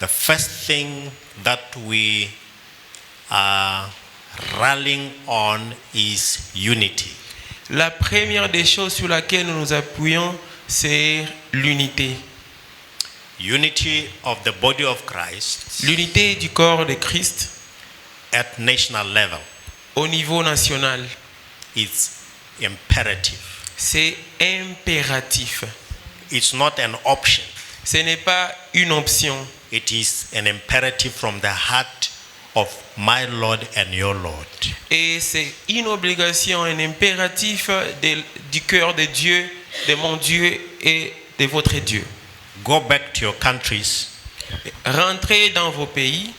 the first thing that we are rallying on is unity. La première des choses sur laquelle nous nous appuyons, c'est l'unité. Unity of the body of Christ L'unité du corps de Christ at national level au niveau national. is imperative. C'est impératif. It's not an option. Ce n'est pas une option. It is an imperative from the heart of my Lord and your Lord. Et c'est une obligation, un impératif du cœur de Dieu, de mon Dieu et de votre Dieu. Go back to your countries. Rentrez dans vos pays.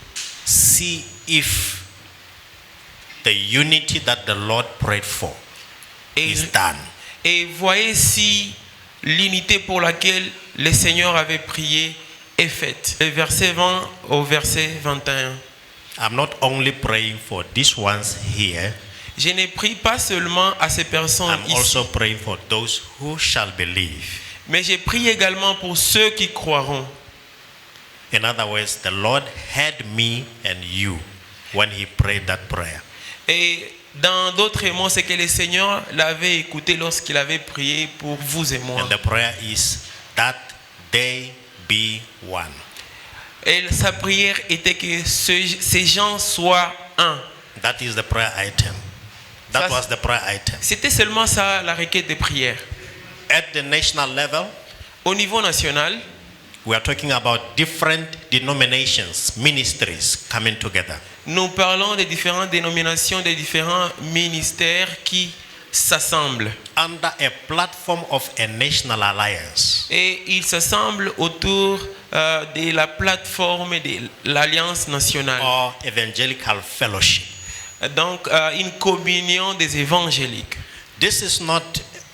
See if the unity that the Lord prayed for is done. Et voyez si l'unité pour laquelle le Seigneur avait prié est faite. Le verset 20 au verset 21. I'm not only praying for these ones here, Je ne prie pas seulement à ces personnes I'm ici, also praying for those who shall believe. mais je prie également pour ceux qui croiront. In other words, the Lord heard me and you when he prayed that prayer. Et dans d'autres mots, c'est que le Seigneur l'avait écouté lorsqu'il avait prié pour vous et moi. And the prayer is that they be one. Et sa prière était que ces gens soient un. That is the prayer item. That was the prayer item. C'était seulement ça la requête de prière. At the national level, Au niveau national, we are talking about different denominations, ministries coming together. nous parlons des différentes dénominations, des différents ministères qui s'assemblent. Under a platform of a national alliance. Et ils s'assemblent autour de la plateforme de l'Alliance nationale. Or evangelical fellowship. Donc, une communion des évangéliques. This is not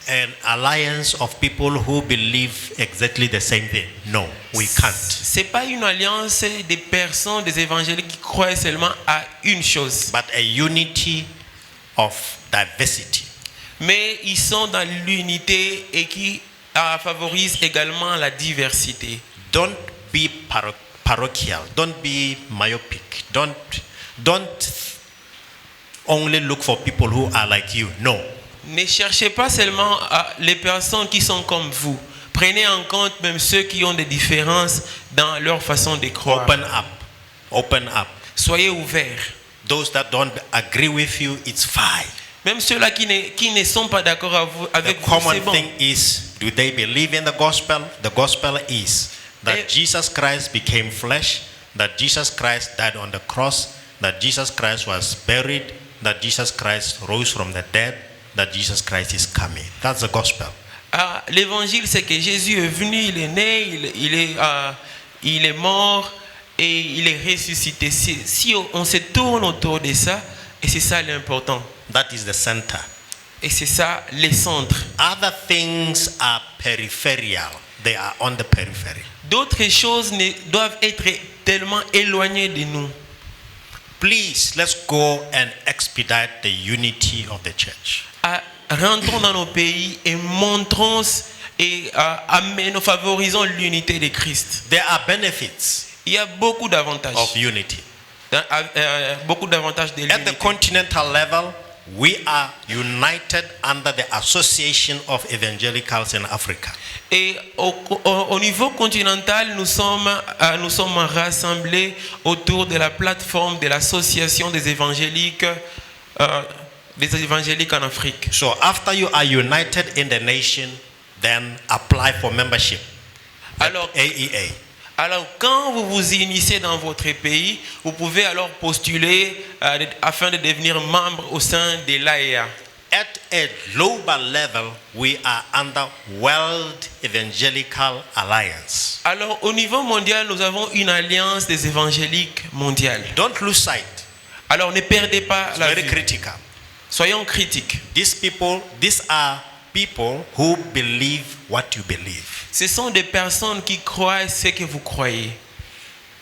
an alliance of people who believe exactly the same thing. No, we can't. C'est pas une alliance des personnes, des évangéliques qui croient seulement à une chose. But a unity of diversity. Mais ils sont dans l'unité et qui favorise également la diversité. Don't be parochial. Don't be myopic. Don't only look for people who are like you. No. Ne cherchez pas seulement les personnes qui sont comme vous. Prenez en compte même ceux qui ont des différences dans leur façon de croire. Open up. Open up. Soyez ouverts. Those that don't agree with you, it's fine. Même ceux-là qui ne sont pas d'accord avec The vous, c'est common bon. thing is, do they believe in the gospel? The gospel is that Jesus Christ became flesh, that Jesus Christ died on the cross, that Jesus Christ was buried, that Jesus Christ rose from the dead, that Jesus Christ is coming. That's the gospel. L'évangile, c'est que Jésus est venu, il est né, il est mort et il est ressuscité. Si on se tourne autour de ça, et c'est ça l'important. That is the center. Et c'est ça le centre. Other things are peripheral. They are on the periphery. D'autres choses doivent être tellement éloignées de nous. Please, let's go and expedite the unity of the church. Rentrons dans nos pays et montrons et favorisons l'unité de Christ. There are benefits Il y a beaucoup d'avantages. of unity. Beaucoup d'avantages de At the l'unité. continental level, we are united under the Association of Evangelicals in Africa. Et au niveau continental, nous sommes rassemblés autour de la plateforme de l'association des évangéliques en Afrique. So after you are united in the nation, then apply for membership at Alors, AEA. Alors, quand vous vous initiez dans votre pays, vous pouvez alors postuler afin de devenir membre au sein de l'AEA. At a global level, we are under World Evangelical Alliance. Alors, au niveau mondial, nous avons une alliance des évangéliques mondiale. Don't lose sight. Alors, ne perdez pas It's la very vue. critical. Soyons critiques. These are people who believe what you believe. Ce sont des personnes qui croient ce que vous croyez.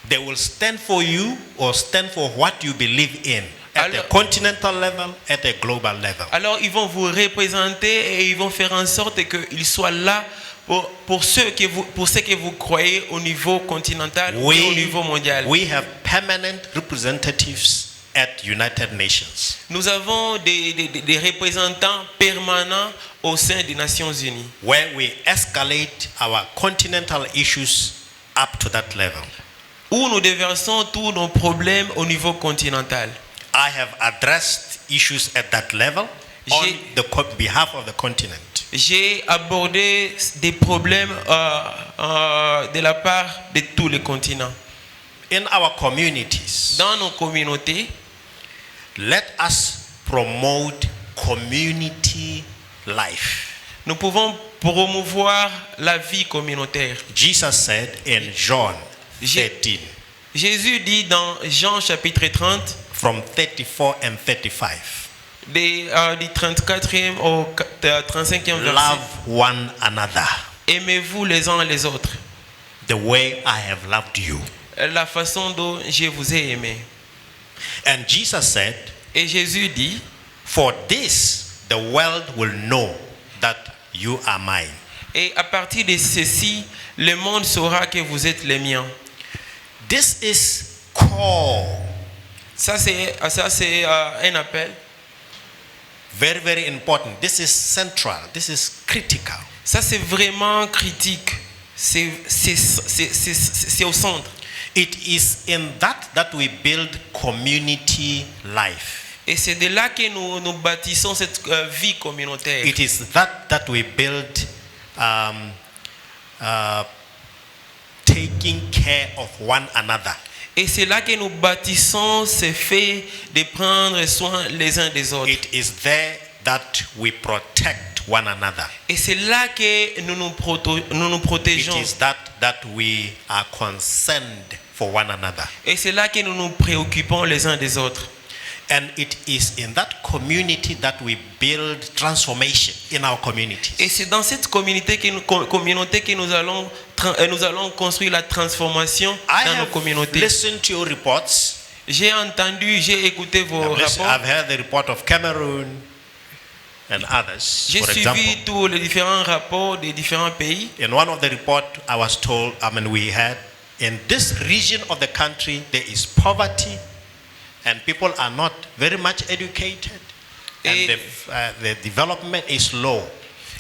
They will stand for you or stand for what you believe in at a continental level, at a global level. Alors, ils vont vous représenter et ils vont faire en sorte qu'ils soient là pour ceux que vous croyez au niveau continental et au niveau mondial. We have permanent representatives at United Nations. Nous avons des représentants permanents au sein des Nations Unies, Where we escalate our continental issues up to that level. où nous déversons tous nos problèmes au niveau continental. I have addressed issues at that level on the behalf of the continent. J'ai abordé des problèmes de la part de tous les continents. In our communities, Dans nos communautés, let us promote community life. nous pouvons promouvoir la vie communautaire. Jesus said in John 13, Jésus dit dans Jean chapitre 30, from 34 and 35, du 34e au 35e verset. love one another Aimez-vous les uns les autres, the way I have loved you. la façon dont je vous ai aimé. And Jesus said, Et Jésus dit, for this the world will know that you are mine. et à partir de ceci, le monde saura que vous êtes les miens. This is core, Ça c'est un appel. very, very important. This is central. This is critical. Ça c'est vraiment critique. C'est au centre. It is in that we build community life. Et c'est de là que nous bâtissons cette vie communautaire. It is that we build taking care of one another. Et c'est là que nous bâtissons ce fait de prendre soin les uns des autres. It is there that we protect one another. Et c'est là que nous nous It protégeons. is that we are concerned for one another. Et c'est là que nous nous préoccupons les uns des autres. And it is in that community that we build transformation in our communities. Et c'est dans cette communauté que nous allons construire la transformation I dans nos have communautés. listened to your reports. J'ai écouté vos rapports. I've heard the report of Cameroon and others, J'ai for example. suivi tous les différents rapports des différents pays. In one of the reports, I was told, we had, in this region of the country, there is poverty and people are not very much educated and the development is low.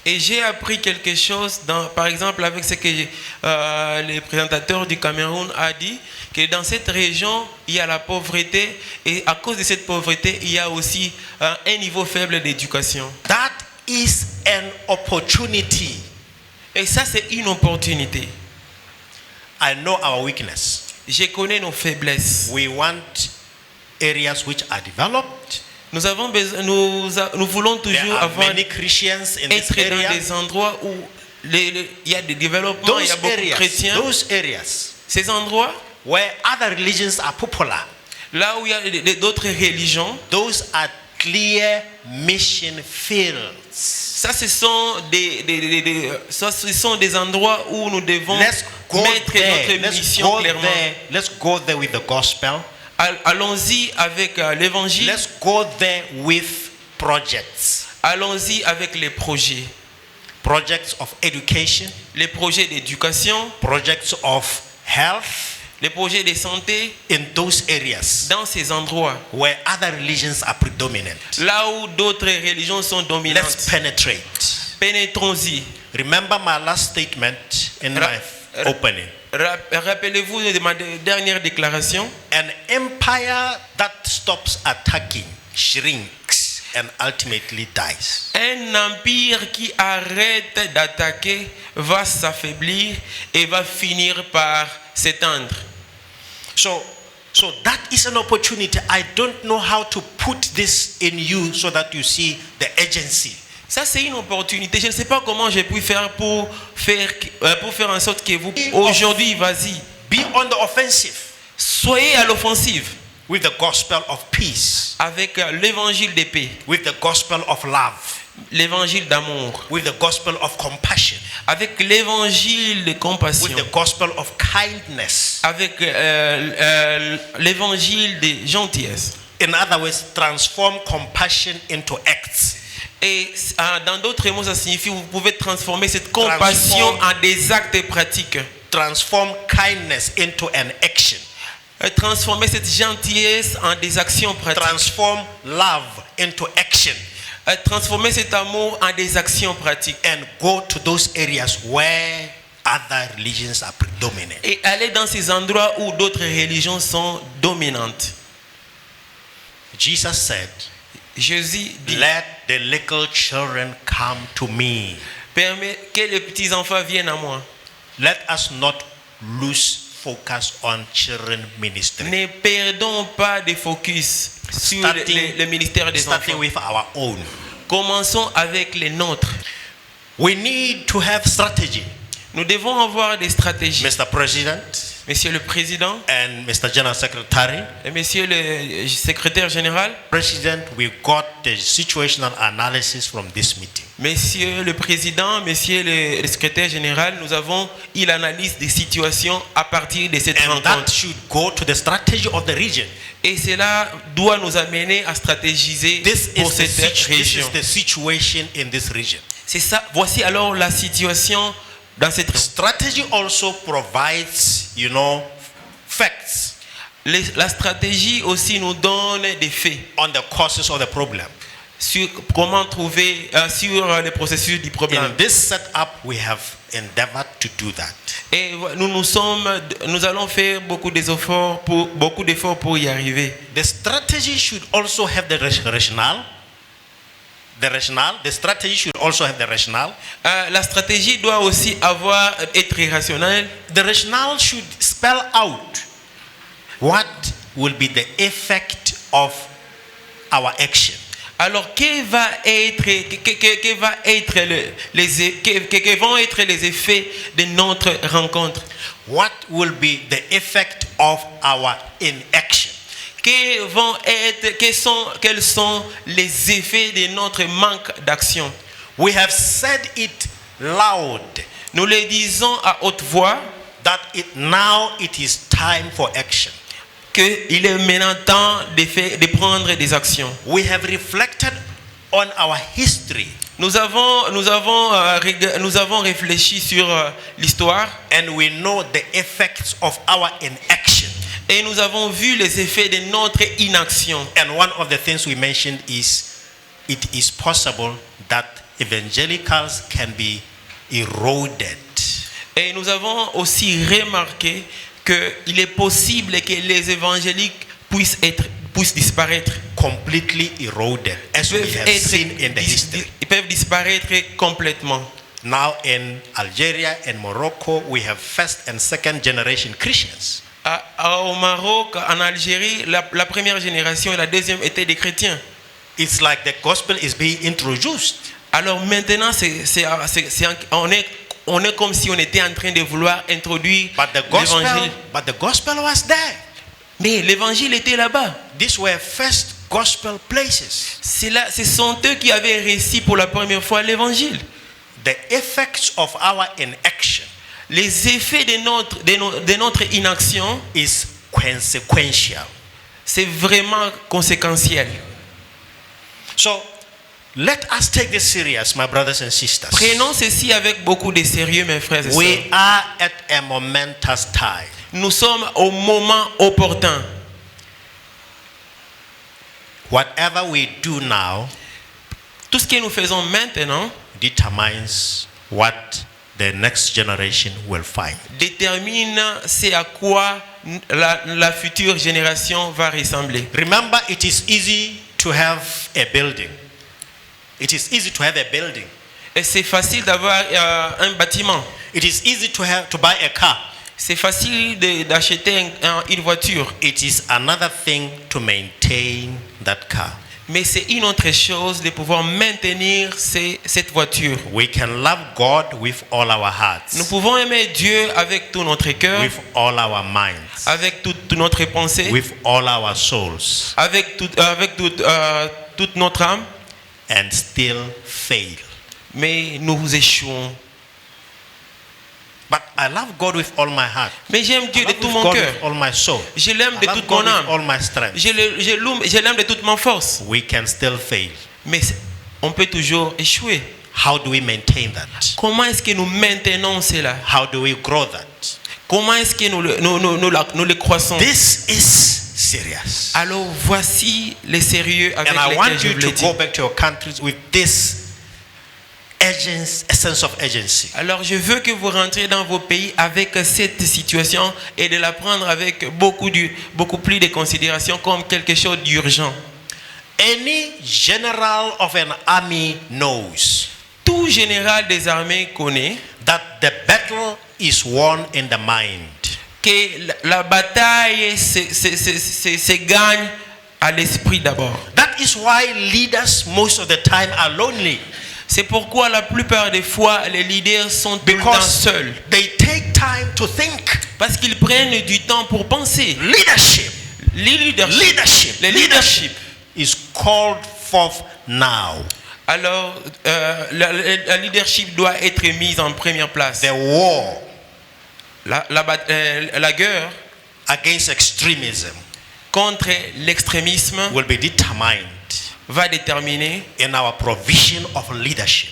Et j'ai appris quelque chose, par exemple, avec ce que le présentateur du Cameroun a dit, que dans cette région, il y a la pauvreté et à cause de cette pauvreté, il y a aussi un niveau faible d'éducation. That is an opportunity. Et ça, c'est une opportunité. I know our weakness. Je connais nos faiblesses. We want areas which are developed. Nous voulons There toujours are avoir many Christians in this être dans area. des endroits où il y a des développements, il y a beaucoup de chrétiens. Those areas Ces endroits, where other religions are popular, là où il y a d'autres religions, those are clear mission fields. ça ce sont des endroits où nous devons Let's go mettre there. notre mission clairement. Let's go there with the gospel. Allons-y avec l'évangile. Let's go there with projects. Allons-y avec les projets. Projects of education, Les projets d'éducation, projects of health, les projets de santé in those areas dans ces endroits. where other religions are predominant. Là où d'autres religions sont Let's dominantes. penetrate. Pénétrons-y. Remember my last statement in my opening. Rappelez-vous de ma dernière déclaration. An empire that stops attacking shrinks and ultimately dies. Un empire qui arrête d'attaquer va s'affaiblir et va finir par s'éteindre. So that is an opportunity. I don't know how to put this in you so that you see the urgency. Ça, c'est une opportunité. Je ne sais pas comment j'ai pu faire pour faire en sorte que vous, aujourd'hui, vas-y, Be on the offensive soyez à l'offensive with the gospel of peace, avec l'évangile de paix, with the gospel of love, l'évangile d'amour, with the gospel of compassion, avec l'évangile de with compassion, the gospel of kindness. avec l'évangile de gentillesse. In other words, transform compassion into acts. Et dans d'autres mots, ça signifie vous pouvez transformer cette compassion en des actes pratiques. Transform kindness into an action. Transformer cette gentillesse en des actions pratiques. Transform love into action. Transformer cet amour en des actions pratiques. And go to those areas where other religions are predominant. Et aller dans ces endroits où d'autres religions sont dominantes. Jesus said, Jésus dit, let the little children come to me. permets que les petits enfants viennent à moi. Let us not lose focus on children ministry. Ne perdons pas de focus sur le ministère des Starting enfants. with our own. Commençons avec les nôtres. We need to have strategy. Nous devons avoir des stratégies. Mr. President Monsieur le Président and Mr. General Secretary, et Monsieur le Secrétaire Général, President, we got the situational analysis from this meeting. Monsieur le Président, Monsieur le Secrétaire Général, nous avons eu l'analyse des situations à partir de cette And that rencontre. should go to the strategy of the region. Et cela doit nous amener à stratégiser pour cette région. This is the situation in this region. C'est ça. Voici alors la situation dans cette région. Strategy also provides, facts La stratégie aussi nous donne des faits on the causes of the problem. sur comment trouver sur le processus du problème. In this setup, we have endeavored to do that. Et nous allons faire beaucoup d'efforts pour y arriver. The strategy should also have the rationale. The strategy should also have the rationale. La stratégie doit aussi être rationnelle. The rationale should spell out what will be the effect of our action. Alors, quels vont être les effets de notre rencontre? What will be the effect of our inaction? Quels sont les effets de notre manque d'action? We have said it loud Nous le disons à haute voix that now it is time for action. qu'il est maintenant temps de prendre des actions. We have reflected on our history. Nous avons réfléchi sur l'histoire And we know the effects of our inaction. et nous avons vu les effets de notre inaction. And one of the things we mentioned is it is possible that evangelicals can be eroded. Et nous avons aussi remarqué qu'il est possible que les évangéliques puissent disparaître. Completely eroded, as we have seen in the history. Ils peuvent disparaître complètement. Now in Algeria and Morocco, we have first and second generation Christians. Au Maroc, en Algérie, la première génération et la deuxième étaient des chrétiens. It's like the gospel is being introduced. Alors maintenant, on est comme si on était en train de vouloir introduire l'évangile. But the gospel was there. Mais l'évangile était là-bas. These were first gospel places. Ce sont eux qui avaient réussi pour la première fois l'évangile. The effects of our inaction Les effets de notre inaction, is consequential. c'est vraiment conséquentiel. So let us take this serious, my brothers and sisters. Prenons ceci avec beaucoup de sérieux, mes frères et sœurs. We are at a momentous time. Nous sommes au moment opportun. Whatever we do now Tout ce que nous faisons maintenant determines what the next generation will find. détermine ce à quoi la future génération va ressembler. Remember, it is easy to have a building. It is easy to have a building. Et c'est facile d'avoir un bâtiment. It is easy to buy a car. C'est facile d'acheter une voiture. It is another thing to maintain that car. Mais c'est une autre chose de pouvoir maintenir cette voiture. We can love God with all our hearts, Nous pouvons aimer Dieu avec tout notre cœur, with all our minds, avec toute notre pensée, with all our souls, avec toute notre âme, and still fail. mais nous échouons. But I love God with all my heart. Mais j'aime Dieu I de love tout with mon God cœur. with all my soul. Je l'aime I de love toute God mon with âme. all my strength. Je l'aime de toute ma force. We can still fail. Mais on peut toujours échouer. How do we maintain that? Comment est-ce que nous maintenons cela? How do we grow that? Comment est-ce que nous le croissons? This is serious. Alors voici les sérieux avec And I lesquels want je you vous l'ai to dit. go back to your countries with this sense of urgency. Alors je veux que vous rentriez dans vos pays avec cette situation et de la prendre avec beaucoup plus de considération comme quelque chose d'urgent. Any general of an army knows Tout général des armées connaît that the battle is won in the mind. que la bataille se gagne à l'esprit d'abord. That is why leaders most of the time are lonely, C'est pourquoi la plupart des fois les leaders sont tout le temps because seuls. they take time to think. Parce qu'ils prennent du temps pour penser. Leadership, Le leadership leadership, leadership is called forth now. Alors, la leadership doit être mise en première place. The war La guerre against extremism contre l'extrémisme will be determined va déterminer, in our provision of leadership.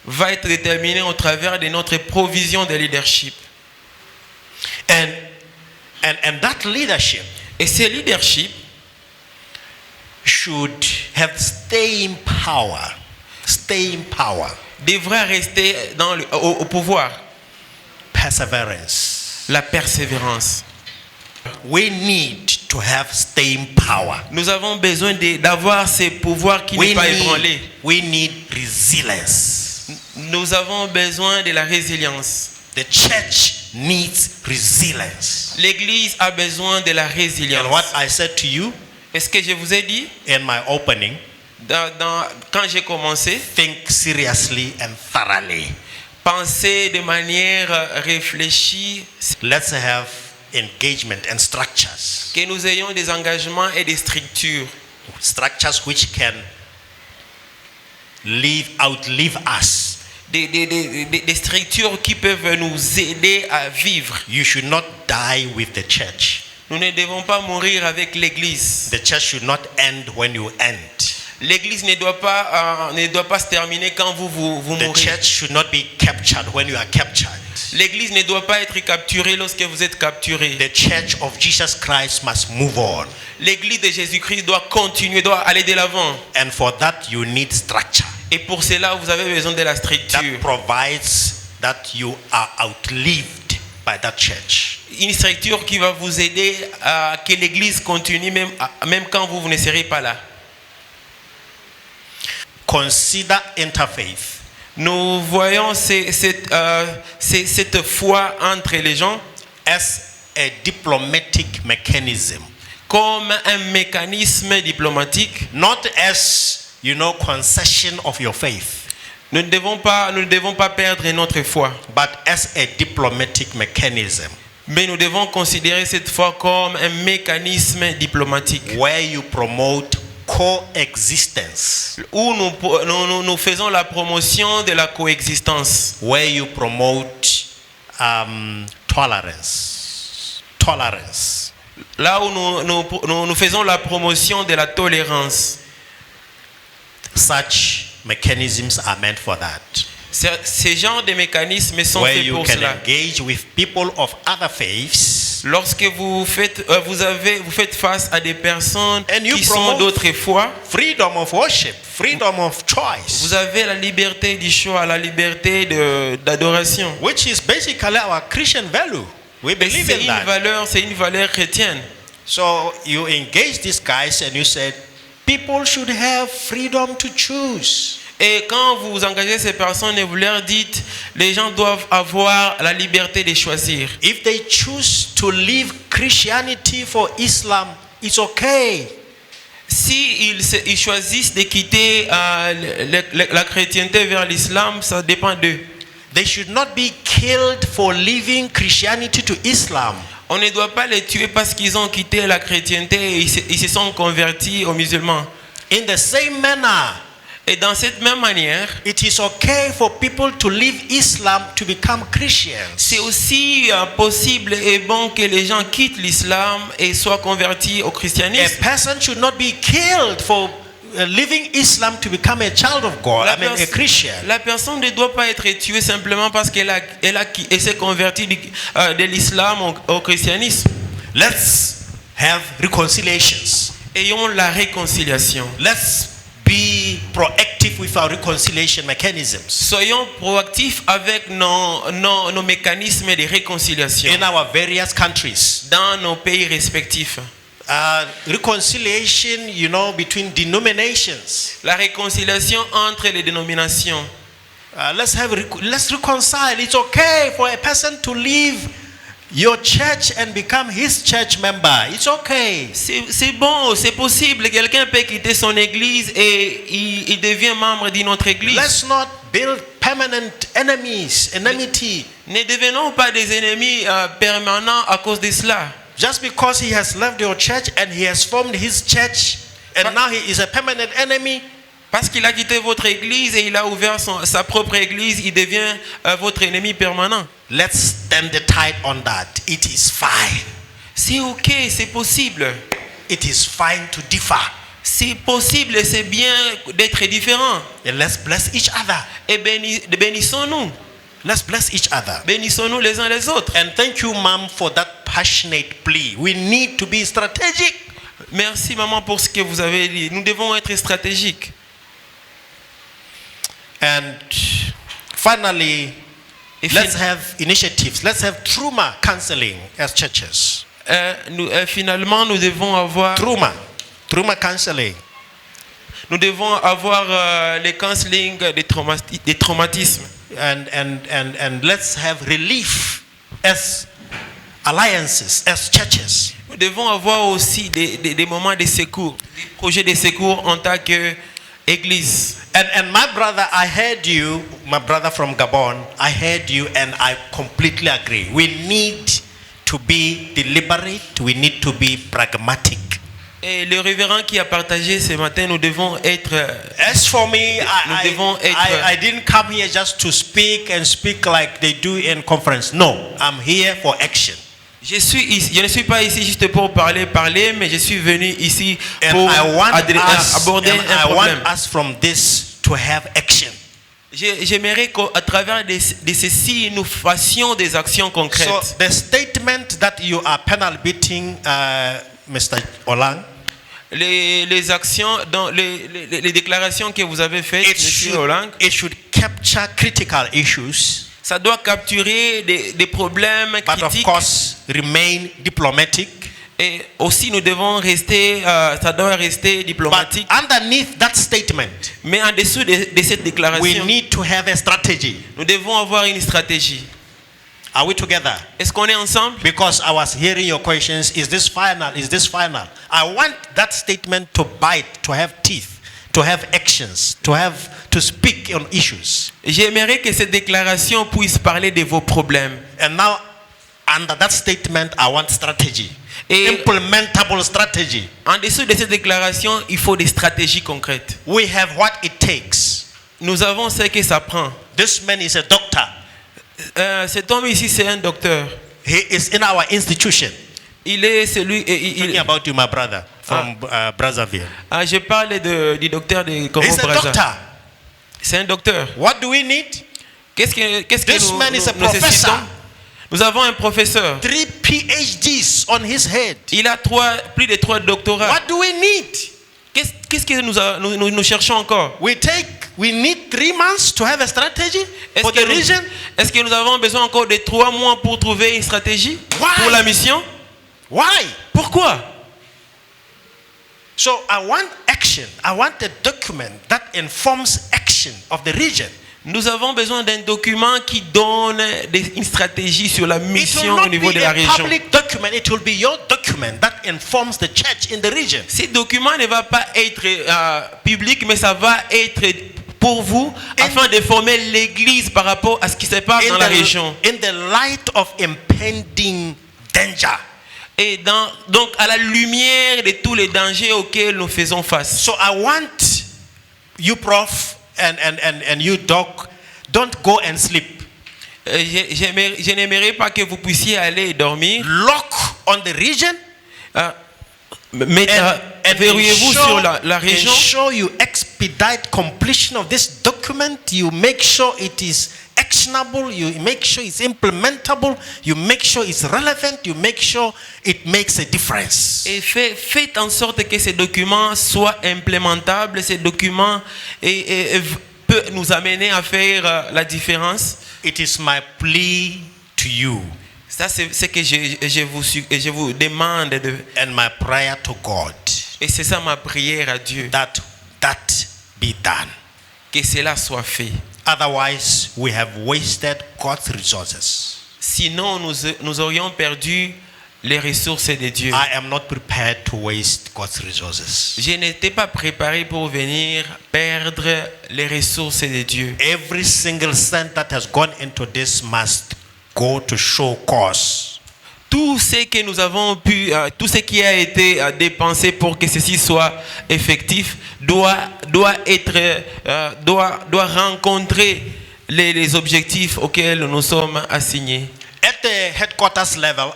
va être déterminée au travers de notre provision de leadership. And that leadership Et ce leadership should have staying power. Staying power. devra rester au pouvoir. Perseverance. La persévérance. We need to have staying power. Nous avons besoin d'avoir ce pouvoir qui n'est pas ébranlé. We need resilience. Nous avons besoin de la résilience. The church needs resilience. L'Église a besoin de la And résilience. what I said to you Est-ce que je vous ai dit in my opening, quand j'ai commencé, think seriously and thoroughly. pensez de manière réfléchie, Let's have engagement and structures. que nous ayons des engagements et des structures. Structures which can outlive us. Des structures qui peuvent nous aider à vivre. You should not die with the church. Nous ne devons pas mourir avec l'Église. The church should not end when you end. L'Église ne doit pas se terminer quand vous The mourrez. church should not be captured when you are captured. L'Église ne doit pas être capturée lorsque vous êtes capturé. The church of Jesus Christ must move on. L'Église de Jésus-Christ doit continuer, doit aller de l'avant. And for that you need structure. Et pour cela, vous avez besoin de la structure. That provides that you are outlived by that church. Une structure qui va vous aider à que l'Église continue même quand vous ne serez pas là. Consider interfaith Nous voyons cette foi entre les gens as a diplomatic mechanism, comme un mécanisme diplomatique. not as, concession of your faith, Nous ne devons pas perdre notre foi, but as a diplomatic mechanism mais nous devons considérer cette foi comme un mécanisme diplomatique where you promote coexistence, où nous faisons la promotion de la coexistence, where you promote tolerance, là où nous faisons la promotion de la tolérance. Such mechanisms are meant for that. Ces genres de mécanismes sont Where faits you pour can cela. engage with people of other faiths Lorsque vous faites face à des personnes And you qui sont promote d'autres foi, freedom of worship, freedom of choice, vous avez la liberté du choix, la liberté d'adoration. which is basically our Christian value. We believe in that. C'est une valeur chrétienne. So you engage these guys and you said, people should have freedom to choose. Et quand vous engagez ces personnes et vous leur dites, les gens doivent avoir la liberté de choisir. If they choose to leave Christianity for Islam, it's okay. Si ils choisissent de quitter la chrétienté vers l'islam, ça dépend d'eux. They should not be killed for leaving Christianity to Islam. On ne doit pas les tuer parce qu'ils ont quitté la chrétienté et ils se sont convertis aux musulmans. In the same manner, Et dans cette même manière, it is okay for people to leave Islam to become Christians. c'est aussi possible et bon que les gens quittent l'islam et soient convertis au A christianisme. person should not be killed for leaving Islam to become a child of God, I mean a Christian. La personne ne doit pas être tuée simplement parce qu'elle s'est convertie de l'islam au christianisme. Let's have reconciliations. Ayons la réconciliation. Let's be proactive with our reconciliation mechanisms. Soyons proactifs avec nos mécanismes de réconciliation In our various countries. dans nos pays respectifs. Reconciliation, between denominations. La réconciliation entre les dénominations. Let's reconcile. It's okay for a person to leave your church and become his church member. It's okay. C'est bon, c'est possible. Quelqu'un peut quitter son église et il devient membre d'une autre église. Let's not build permanent enmity. Ne devenons pas des ennemis permanents à cause de cela. Just because he has left your church and he has formed his church and now he is a permanent enemy. Parce qu'il a quitté votre église et il a ouvert sa propre église, il devient votre ennemi permanent. Let's stand the tide on that. It is fine. C'est ok, c'est possible. It is fine to differ. C'est possible et c'est bien d'être différent. And let's bless each other. Et bénissons-nous. Let's bless each other. Bénissons-nous les uns les autres. And thank you, Mom, for that passionate plea. We need to be strategic. Merci, maman, pour ce que vous avez dit. Nous devons être stratégiques. And finally, let's have initiatives. Let's have trauma counseling as churches. Finalement, nous devons avoir trauma counseling. Nous devons avoir les counseling des traumatismes. And let's have relief as alliances, as churches. Nous devons avoir aussi des moments de secours, des projets de secours en tant qu'église. And my brother, I heard you, my brother from Gabon, I heard you and I completely agree. We need to be deliberate, we need to be pragmatic. Et le révérend qui a partagé ce matin, nous devons être. As for me, I didn't come here just to speak like they do in conference. No, I'm here for action. Je ne suis pas ici juste pour parler, mais je suis venu ici pour aborder un problème. I want us from this to have action. J'aimerais qu'à travers de ceci, nous fassions des actions concrètes. So the statement that you are penal beating, Mr. Olang, les actions, les déclarations que vous avez faites, Monsieur Olang, it should capture critical issues. Ça doit capturer des problèmes critiques. But of course, remain diplomatic. Et aussi, nous devons rester, ça doit rester diplomatique. But underneath that statement, mais en dessous de cette déclaration, we need to have a strategy. Nous devons avoir une stratégie. Are we together? Est-ce qu'on est ensemble? Because I was hearing your questions. Is this final? Is this final? I want that statement to bite, to have teeth, to have actions, to speak on issues. J'aimerais que cette déclaration puisse parler de vos problèmes. And now, under that statement, I want strategy. Et implementable strategy. En dessous de cette déclaration, il faut des stratégies concrètes. We have what it takes. Nous avons ce que ça prend. This man is a doctor. Cet homme ici, c'est un docteur. He is in our institution. Il est celui. Talking about you, my brother, from Brazzaville. Je parle du docteur de Congo Brazza. C'est un docteur. What do we need? Qu'est-ce que This man is a professor. Nécessitons? Nous avons un professeur. 3 PhDs on his head. Il a plus de 3 doctorats. What do we need? Qu'est-ce que nous cherchons encore? We need 3 months to have a strategy for the region. Est-ce que nous avons besoin encore de 3 mois pour trouver une stratégie pour la mission? Why? Pourquoi? So I want action. I want a document that informs action of the region. Nous avons besoin d'un document qui donne une stratégie sur la mission au niveau de la région. It will be your document that informs the church in the region. Ce document ne va pas être public, mais ça va être pour vous afin de former l'église par rapport à ce qui se passe dans la région. In the light of impending danger. Et donc à la lumière de tous les dangers auxquels nous faisons face. So I want you, Prof, and you, Doc, don't go and sleep. Je n'aimerais pas que vous puissiez aller dormir. Lock on the region. verrouillez-vous sur la région. ensure you expedite completion of this document. You make sure it is actionable. You make sure it's implementable. You make sure it's relevant. You make sure it makes a difference. Et faites en sorte que ces documents soient implémentables. Ces documents peuvent nous amener à faire la différence. It is my plea to you Ça, c'est ce que je vous demande. and my prayer to God Et c'est ça ma prière à Dieu. that be done. Que cela soit fait. Otherwise, we have wasted God's resources. Sinon, nous aurions perdu les ressources de Dieu. I am not prepared to waste God's resources. Je n'étais pas préparé pour venir perdre les ressources de Dieu. Every single cent that has gone into this must go to show cause. Tout ce que nous avons pu, tout ce qui a été dépensé pour que ceci soit effectif doit rencontrer les objectifs auxquels nous sommes assignés. At the headquarters level,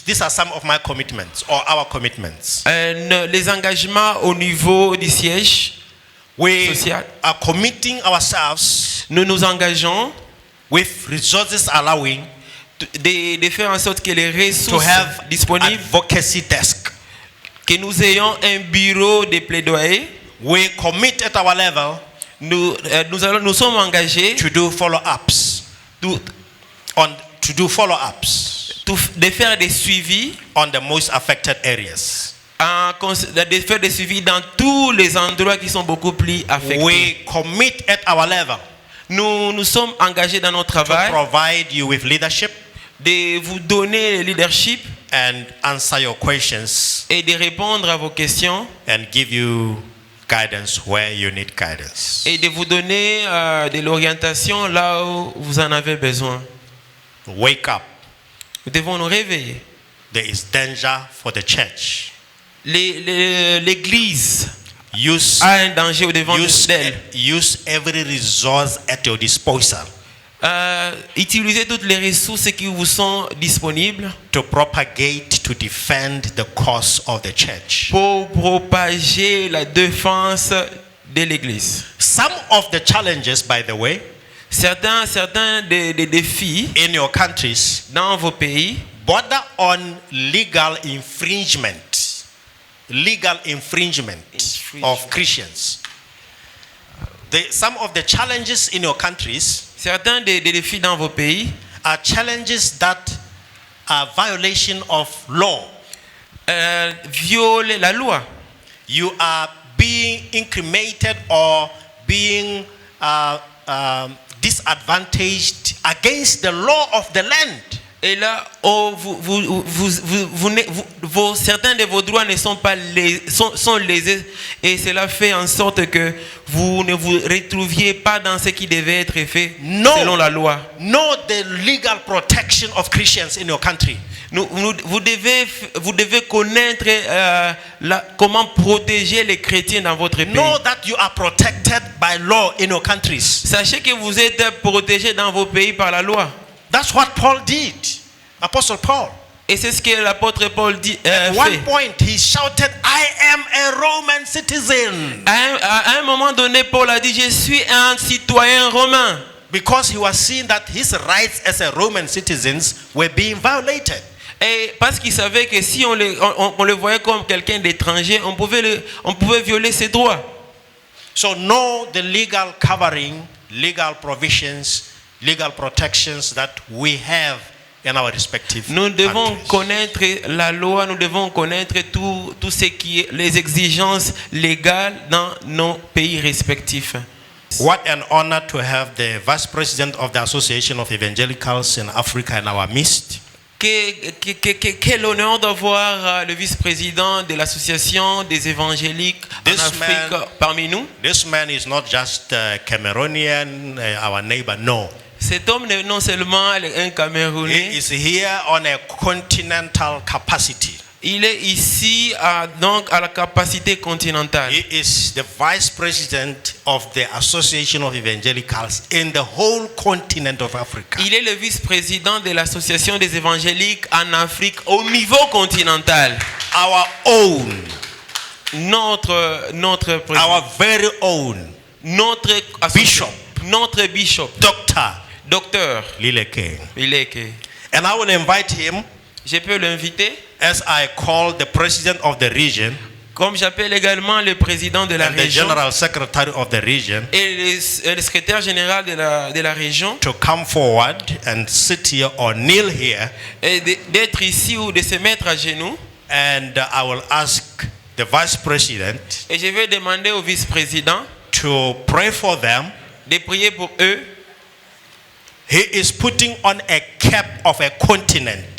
these are some of my commitments or our commitments. Les engagements au niveau du siège We social. are committing ourselves Nous nous engageons with resources allowing de faire en sorte que les to ressources have disponibles, advocacy desk. que nous ayons un bureau de plaidoyer. We commit at our level Nous sommes engagés to do follow-ups de faire des suivis, on the most affected areas. de faire des suivis dans tous les endroits qui sont beaucoup plus affectés. We commit at our level Nous sommes engagés dans notre to travail provide you with leadership de vous donner le leadership and answer your questions et de répondre à vos questions and give you guidance where you need guidance. et de vous donner de l'orientation là où vous en avez besoin. Wake up. Nous devons nous réveiller. There is danger for the church. L'Église Use a un danger au devant d'elle. use every resource at your disposal Utilisez toutes les ressources qui vous sont disponibles to propagate, to defend the cause of the church. pour propager la défense de l'Église. Some of the challenges, by the way, Certains des défis in your countries dans vos pays border on legal infringement of Christians. Some of the challenges in your countries certains des défis dans vos pays are challenges that are violation of law. violent la loi. You are being incriminated or being disadvantaged against the law of the land. Et là, certains de vos droits ne sont pas sont lésés, et cela fait en sorte que vous ne vous retrouviez pas dans ce qui devait être fait selon la loi. Know the legal protection of Christians in your country. Vous devez connaître comment protéger les chrétiens dans votre pays. Know that you are protected by law in your countries. Sachez que vous êtes protégés dans vos pays par la loi. That's what Paul did. Apostle Paul. Et c'est ce que l'apôtre Paul dit. At one point, he shouted, "I am a Roman citizen." À un moment donné, Paul a dit, je suis un citoyen romain. Because he was seeing that his rights as a Roman citizen were being violated. Et parce qu'il savait que si on le voyait comme quelqu'un d'étranger, on pouvait violer ses droits. So know the legal covering, legal provisions, legal protections that we have in our respective Nous devons countries. connaître la loi, nous devons connaître tout ce qui est les exigences légales dans nos pays respectifs. What an honor to have the Vice President of the Association of Evangelicals in Africa in our midst. Quel honneur d'avoir le vice-président de l'association des évangéliques en Afrique parmi nous. This man is not just Cameroonian, our neighbor, no. Cet homme non seulement un Camerounais, He is here on a continental capacity. Il est ici donc à la capacité continentale. He is the vice president of the Association of Evangelicals in the whole continent of Africa. Il est le vice-président de l'association des évangéliques en Afrique au niveau continental. Our own, Notre président, our very own notre bishop, docteur Lileke. Lileke. And I will invite him Je peux l'inviter, as I call the president of the region comme j'appelle également le président de la and the région general secretary of the region et le secrétaire général de la région, to come forward and sit here or kneel here, et d'être ici ou de se mettre à genoux. and I will ask the vice president Et je vais demander au vice-président to pray for them. de prier pour eux. He is putting on a cap of a continent,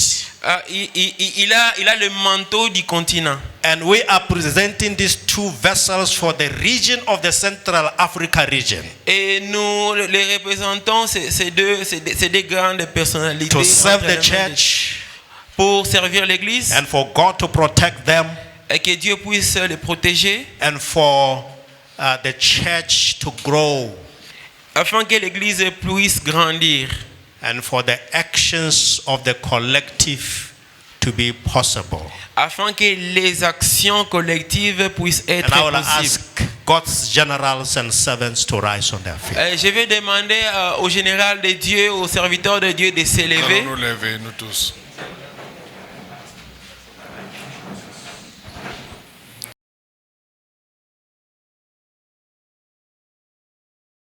Il a le manteau du continent. and we are presenting these two vessels for the region of the Central Africa region Et nous les représentons, ces deux grandes personnalités to serve the entre les mains de- church pour servir l'église and for God to protect them et que Dieu puisse les protéger and for the church to grow afin que l'église puisse grandir and for the actions of the collective to be possible. afin que les actions collectives puissent être And I will possibles. ask God's generals and servants to rise on their feet. Je vais demander au général de Dieu, aux serviteurs de Dieu de s'élever. Allons nous lever, nous tous.